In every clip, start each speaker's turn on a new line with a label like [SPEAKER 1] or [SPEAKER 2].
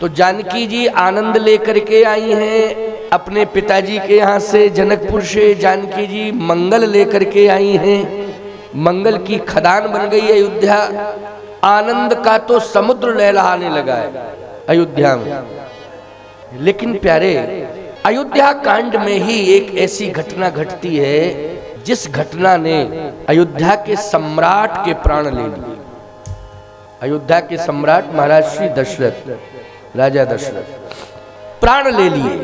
[SPEAKER 1] तो जानकी जी आनंद लेकर के आई हैं अपने पिताजी के यहाँ से, जनकपुर से। जानकी जी मंगल लेकर के आई हैं, मंगल की खदान बन गई अयोध्या। आनंद का तो समुद्र लहलहाने लगा है अयोध्या में। लेकिन प्यारे, अयोध्या कांड में ही एक ऐसी घटना घटती है जिस घटना ने अयोध्या के सम्राट के प्राण ले लिए। अयोध्या के सम्राट महाराज श्री दशरथ, राजा दशरथ प्राण ले लिए,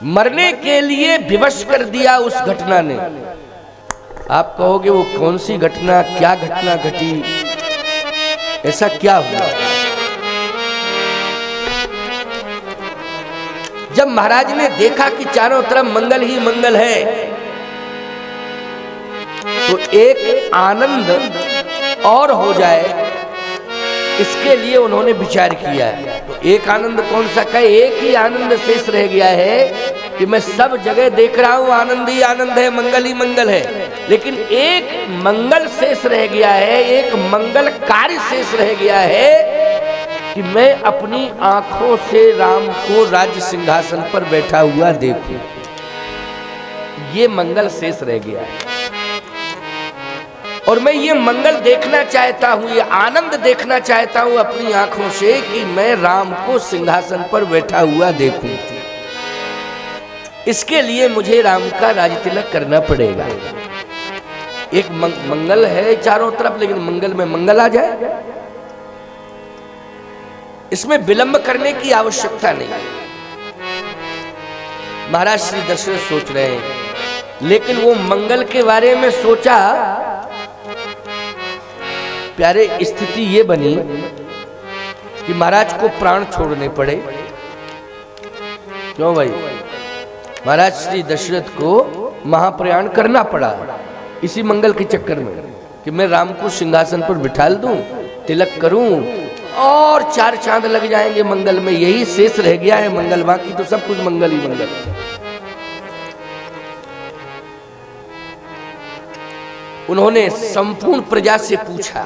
[SPEAKER 1] मरने के लिए विवश कर दिया उस घटना ने। आप कहोगे वो कौन सी घटना, क्या घटना घटी, ऐसा क्या हुआ? जब महाराज ने देखा कि चारों तरफ मंगल ही मंगल है, तो एक आनंद और हो जाए इसके लिए उन्होंने विचार किया है। तो एक आनंद कौन सा का, एक ही आनंद शेष रह गया है कि मैं सब जगह देख रहा हूं आनंद ही आनंद है, मंगल ही मंगल है। लेकिन एक मंगल शेष रह गया है, एक मंगल कार्य शेष रह गया है कि मैं अपनी आंखों से राम को राज्य सिंहासन पर बैठा हुआ देखूं। ये मंगल शेष रह गया है और मैं ये मंगल देखना चाहता हूं, ये आनंद देखना चाहता हूं अपनी आंखों से कि मैं राम को सिंहासन पर बैठा हुआ देखूं। इसके लिए मुझे राम का राज तिलक करना पड़ेगा। एक मंगल है चारों तरफ, लेकिन मंगल में मंगल आ जाए, इसमें विलंब करने की आवश्यकता नहीं है। महाराज श्री दशरथ सोच रहे हैं, लेकिन वो मंगल के बारे में सोचा। प्यारे, स्थिति ये बनी कि महाराज को प्राण छोड़ने पड़े। क्यों भाई? महाराज श्री दशरथ को महाप्रयाण करना पड़ा इसी मंगल के चक्कर में कि मैं राम को सिंहासन पर बिठा दूं, तिलक करूं और 4 चांद लग जाएंगे मंगल में। यही शेष रह गया है मंगल, बाकी तो सब कुछ मंगल ही मंगल। उन्होंने संपूर्ण प्रजा से पूछा,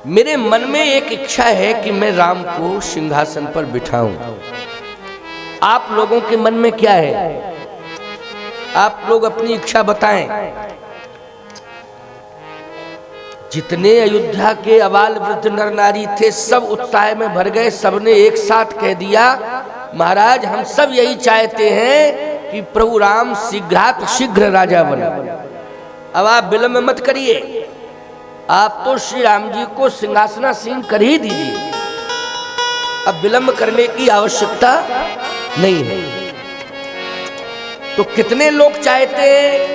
[SPEAKER 1] मेरे मन में एक इच्छा है कि मैं राम को सिंहासन पर बिठाऊं। आप लोगों के मन में क्या है? आप लोग अपनी इच्छा बताएं। जितने अयोध्या के अबाल वृद्ध नर नारी थे सब उत्साह में भर गए। सबने एक साथ कह दिया, महाराज हम सब यही चाहते हैं कि प्रभु राम शीघ्र राजा बने। अब आप विलंब मत करिए, आप तो श्री राम जी को सिंहासनासीन कर ही दीजिए। अब विलंब करने की आवश्यकता नहीं है। तो कितने लोग चाहते हैं?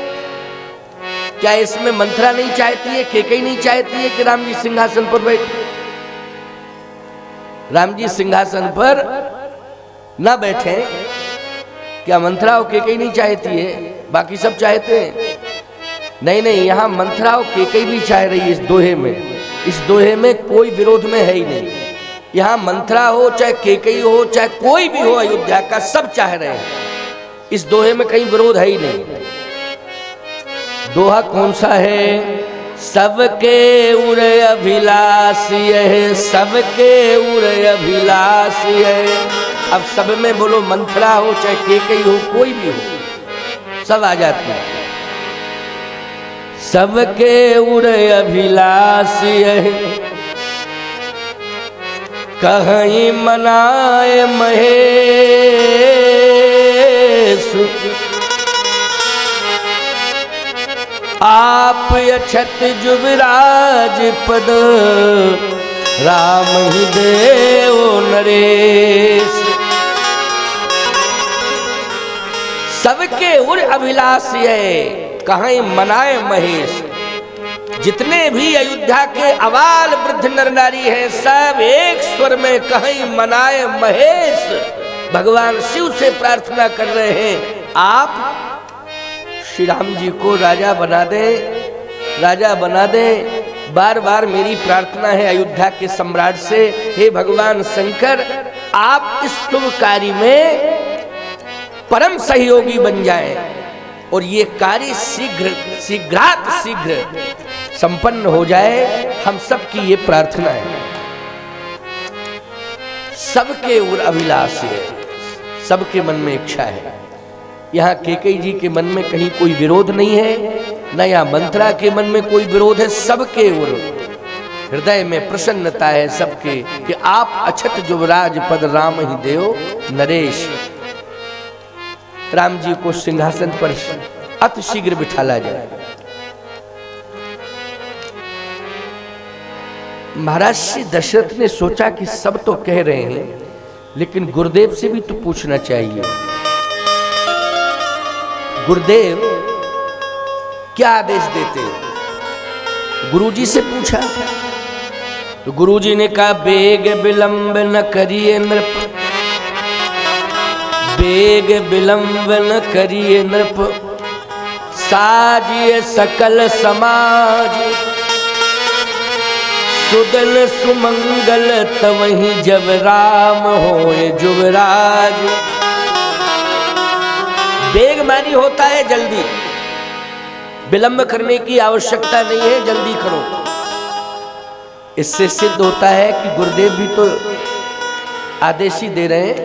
[SPEAKER 1] क्या इसमें मंथरा नहीं चाहती है, कैकेयी नहीं चाहती है कि राम जी सिंहासन पर बैठे? राम जी सिंहासन पर ना बैठे, क्या मंथरा और कैकेयी नहीं चाहती है? बाकी सब चाहते हैं। नहीं नहीं, यहां मंथरा और कैकेयी भी चाह रही है इस दोहे में। इस दोहे में कोई विरोध में है ही नहीं। यहां मंथरा हो चाहे कैकेयी हो चाहे कोई भी हो अयोध्या का, सब चाह रहे हैं। इस दोहे में कहीं विरोध है ही नहीं। दोहा कौन सा है? सबके उर अभिलाष है, सबके उर अभिलाष है। अब सब में बोलो, मंथरा हो चाहे कैकेयी हो, कोई भी हो, सब आ जाते हैं। सबके उर अभिलाष है, कहीं मनाए महेश। आप अछत जुबराज पद, राम ही देव नरेश। सबके उर अभिलाष है, कहीं मनाए महेश। जितने भी अयोध्या के अबाल वृद्ध नर नारी हैं सब एक स्वर में कहीं मनाए महेश भगवान शिव से प्रार्थना कर रहे हैं, आप श्री राम जी को राजा बना दें, राजा बना दें। बार बार मेरी प्रार्थना है अयोध्या के सम्राट से, हे भगवान शंकर, आप इस शुभ कार्य में परम सहयोगी बन जाएं और ये कार्य शीघ्र संपन्न हो जाए। हम सब की ये प्रार्थना है। सबके ओर अभिलाष है, सबके मन में इच्छा है। यहाँ केकई जी के मन में कहीं कोई विरोध नहीं है, न यहाँ मंत्रा के मन में कोई विरोध है। सबके ओर हृदय में प्रसन्नता है सबके कि आप अछत युवराज पद राम ही देओ नरेश। राम जी को सिंहासन पर अति शीघ्र बिठाला जाए। महाराज श्री दशरथ ने सोचा कि सब तो कह रहे हैं, लेकिन गुरुदेव से भी तो पूछना चाहिए। गुरुदेव क्या आदेश देते हैं? गुरुजी से पूछा तो गुरुजी ने कहा, बेग विलंब न करिए नृप, बेग विलंब न करिए नृप, साजिए सकल समाज, सुदन सुमंगल तवहीं जब राम होए जुवराज। बेग मानी होता है जल्दी, विलंब करने की आवश्यकता नहीं है, जल्दी करो। इससे सिद्ध होता है कि गुरुदेव भी तो आदेश ही दे रहे हैं,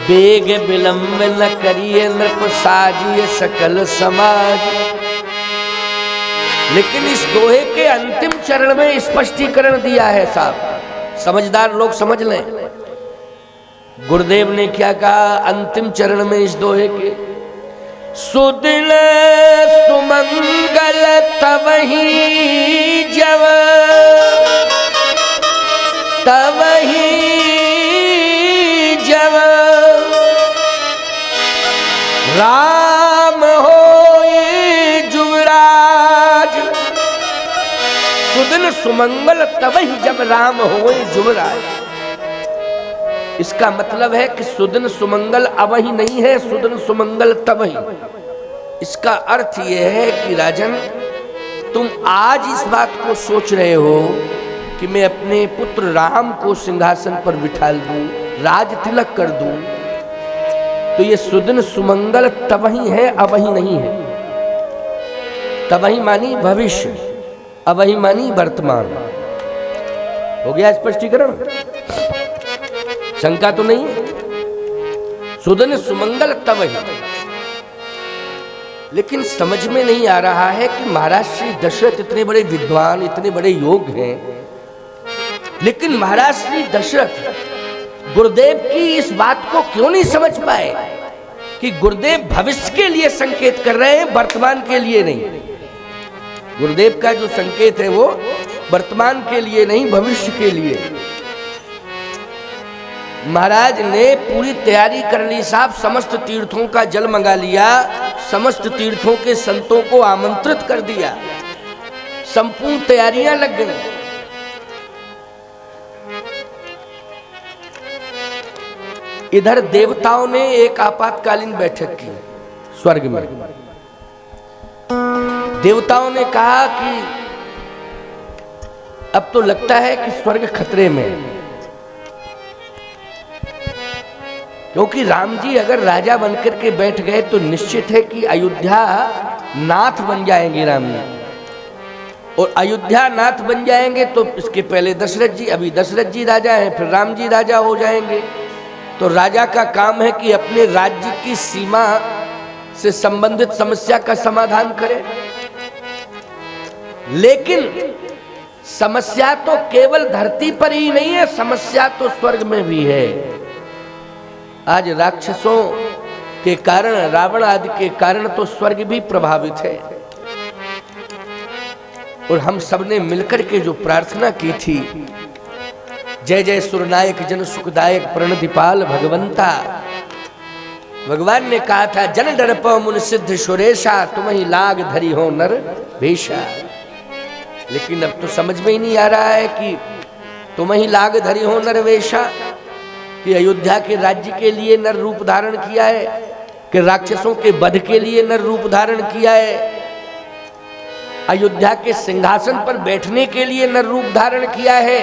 [SPEAKER 1] बेग विलंब न करिए नृप, साजिए सकल समाज। लेकिन इस दोहे के अंतिम चरण में स्पष्टीकरण दिया है साहब, समझदार लोग समझ लें। गुरुदेव ने क्या कहा अंतिम चरण में इस दोहे के? सुदिन सुमंगल तवहीं जब, तवहीं जब राम होए जुवराज। सुदिन सुमंगल तवहीं जब राम होए जुवराज। इसका मतलब है कि सुदिन सुमंगल अवहीं नहीं है, सुदिन सुमंगल तवहीं। इसका अर्थ यह है कि राजन, तुम आज इस बात को सोच रहे हो कि मैं अपने पुत्र राम को सिंहासन पर बिठा दूं, राज तिलक कर दूं, तो ये सुदिन सुमंगल तवहीं है, अवहीं नहीं है। तवहीं मानी भविष्य, अवहीं मानी वर्तमान। हो गया स्पष्टीकरण? शंका तो नहीं? सुदिन सुमंगल तवहीं। लेकिन समझ में नहीं आ रहा है कि महाराज श्री दशरथ इतने बड़े विद्वान, इतने बड़े योग हैं, लेकिन महाराज श्री दशरथ गुरुदेव की इस बात को क्यों नहीं समझ पाए कि गुरुदेव भविष्य के लिए संकेत कर रहे हैं, वर्तमान के लिए नहीं। गुरुदेव का जो संकेत है वो वर्तमान के लिए नहीं, भविष्य के लिए। महाराज ने पूरी तैयारी कर ली साहब, समस्त तीर्थों का जल मंगा लिया, समस्त तीर्थों के संतों को आमंत्रित कर दिया, संपूर्ण तैयारियां लग गई। इधर देवताओं ने एक आपातकालीन बैठक की स्वर्ग में। देवताओं ने कहा कि अब तो लगता है कि स्वर्ग खतरे में, क्योंकि राम जी अगर राजा बनकर के बैठ गए तो निश्चित है कि अयोध्या नाथ बन जाएंगे राम जी, और अयोध्या नाथ बन जाएंगे तो इसके पहले दशरथ जी, अभी दशरथ जी राजा हैं, फिर राम जी राजा हो जाएंगे। तो राजा का काम है कि अपने राज्य की सीमा से संबंधित समस्या का समाधान करे। लेकिन समस्या तो केवल धरती पर ही नहीं है, समस्या तो स्वर्ग में भी है। आज राक्षसों के कारण, रावण आदि के कारण तो स्वर्ग भी प्रभावित है। और हम सबने मिलकर के जो प्रार्थना की थी, जय जय सुरनायक जन सुखदायक प्रणदीपाल भगवंता, भगवान ने कहा था जन डरप मुन सिद्ध सुरेशा, तुम ही लाग धरी हो नर भेषा। लेकिन अब तो समझ में ही नहीं आ रहा है कि तुम ही लाग धरी हो नर वेशा, कि अयोध्या के राज्य के लिए नर रूप धारण किया है, कि राक्षसों के वध के लिए नर रूप धारण किया है, अयोध्या के सिंहासन पर बैठने के लिए नर रूप धारण किया है,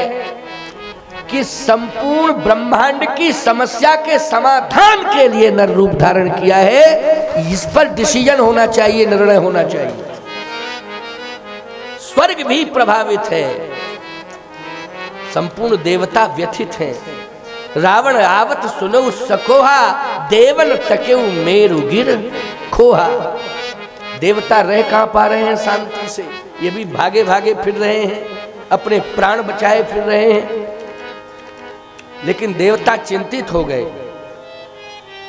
[SPEAKER 1] कि संपूर्ण ब्रह्मांड की समस्या के समाधान के लिए नर रूप धारण किया है। इस पर डिसीजन होना चाहिए, निर्णय होना चाहिए। स्वर्ग भी प्रभावित है, संपूर्ण देवता व्यथित हैं। रावण आवत सुनो सकोहा, देवन तकेउ मेरु गिर खोहा। देवता रह कहाँ पा रहे हैं शांति से, ये भी भागे भागे फिर रहे हैं, अपने प्राण बचाए फिर रहे हैं। लेकिन देवता चिंतित हो गए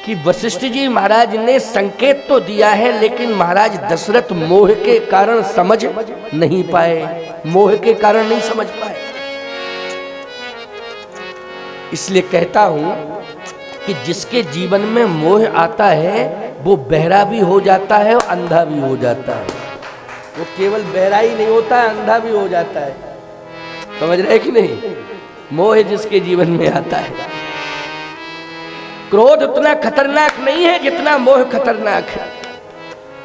[SPEAKER 1] कि वशिष्ठ जी महाराज ने संकेत तो दिया है, लेकिन महाराज दशरथ मोह के कारण समझ नहीं पाए, मोह के कारण नहीं समझ पाए। इसलिए कहता हूं कि जिसके जीवन में मोह आता है वो बहरा भी हो जाता है और अंधा भी हो जाता है। वो केवल बहरा ही नहीं होता है, अंधा भी हो जाता है। समझ रहे कि नहीं? मोह जिसके जीवन में आता है। क्रोध उतना खतरनाक नहीं है जितना मोह खतरनाक है,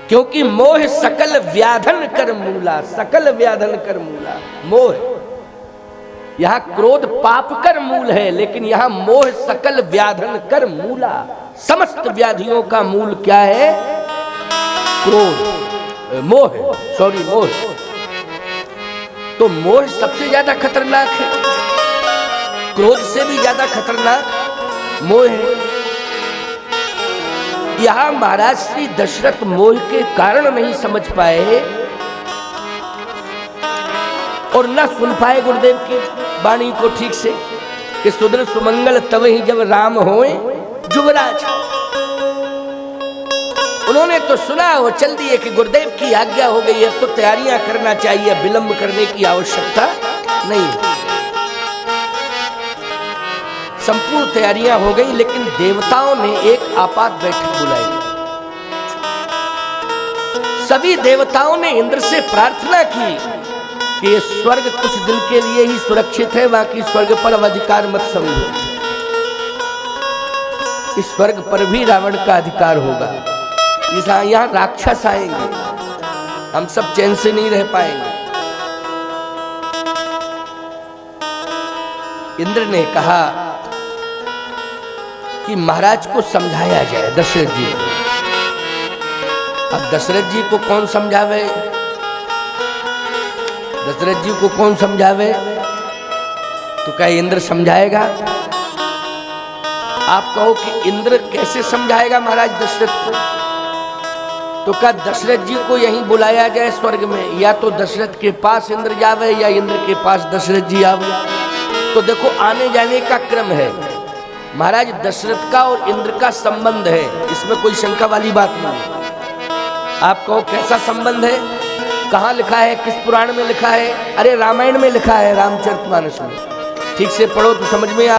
[SPEAKER 1] क्योंकि मोह सकल व्याधन कर मूला, सकल व्याधन कर मूला। मोह यहां क्रोध पाप कर मूल है, लेकिन यहां मोह सकल व्याधन कर मूला। समस्त व्याधियों का मूल क्या है? क्रोध, मोह, सॉरी मोह। तो मोह सबसे ज्यादा खतरनाक है, क्रोध से भी ज्यादा खतरनाक मोह है। यहां महाराज श्री दशरथ मोह के कारण नहीं समझ पाए और न सुन पाए गुरुदेव की वाणी को ठीक से कि सुदृढ़ सुमंगल तब ही जब राम होए जुवराज। उन्होंने तो सुना, वो चल दिए कि गुरुदेव की आज्ञा हो गई है तो तैयारियां करना चाहिए, विलंब करने की आवश्यकता नहीं। संपूर्ण तैयारियां हो गई, लेकिन देवताओं ने एक आपात बैठक बुलाई। सभी देवताओं ने इंद्र से प्रार्थना की कि ये स्वर्ग कुछ दिन के लिए ही सुरक्षित है, बाकी स्वर्ग पर अब अधिकार मत समझो। इस स्वर्ग पर भी रावण का अधिकार होगा। यहाँ राक्षस आएंगे, हम सब चैन से नहीं रह पाएंगे। इंद्र ने कहा कि महाराज को समझाया जाए, दशरथ जी को। अब दशरथ जी को कौन समझावे? दशरथ जी को कौन समझावे? तो क्या इंद्र समझाएगा? आप कहो कि इंद्र कैसे समझाएगा महाराज दशरथ को? तो क्या दशरथ जी को यहीं बुलाया जाए स्वर्ग में, या तो दशरथ के पास इंद्र जावे या इंद्र के पास दशरथ जी आवे? तो देखो आने जाने का क्रम है। महाराज दशरथ का और इंद्र का संबंध है, इसमें कोई शंका वाली बात नहीं। आप कहो कैसा संबंध है? कहाँ लिखा है, किस पुराण में लिखा है? अरे रामायण में लिखा है, रामचरितमानस में। ठीक से पढ़ो तो समझ में आ